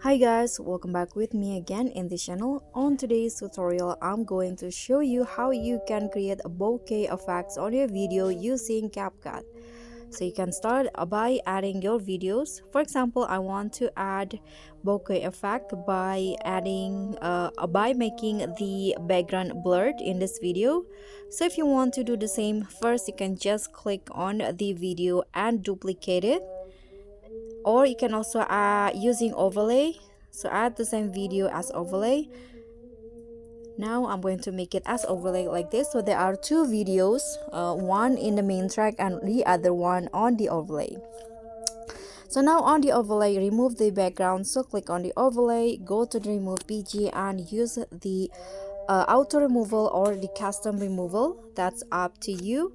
Hi guys, welcome back with me again in this channel. On today's tutorial, I'm going to show you how you can create a bokeh effects on your video using CapCut. So you can start by adding your videos. For example, I want to add bokeh effect by making the background blurred in this video. So if you want to do the same, first you can just click on the video and duplicate it, or you can also using overlay, so add the same video as overlay. Now I'm going to make it as overlay like this, so there are two videos, one in the main track and the other one on the overlay. So now on the overlay, remove the background, so click on the overlay, go to the remove pg and use the auto removal or the custom removal. That's up to you.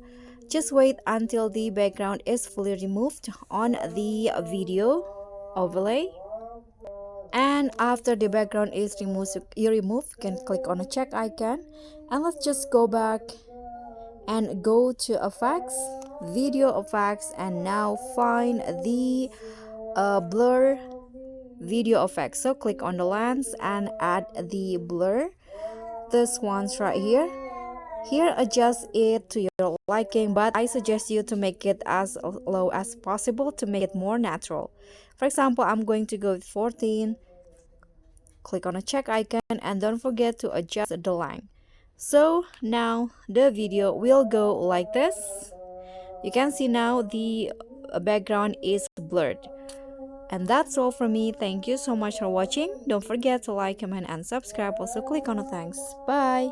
Just wait until the background is fully removed on the video overlay, and after the background is removed, you can click on a check icon, and let's just go back and go to effects, video effects, and now find the blur video effects. So click on the lens and add the blur, this one's right here. Adjust it to your liking, but I suggest you to make it as low as possible to make it more natural. For example, I'm going to go with 14. Click on a check icon and don't forget to adjust the length. So now the video will go like this. You can see now the background is blurred. And that's all from me. Thank you so much for watching. Don't forget to like, comment, and subscribe. Also click on the thanks. Bye.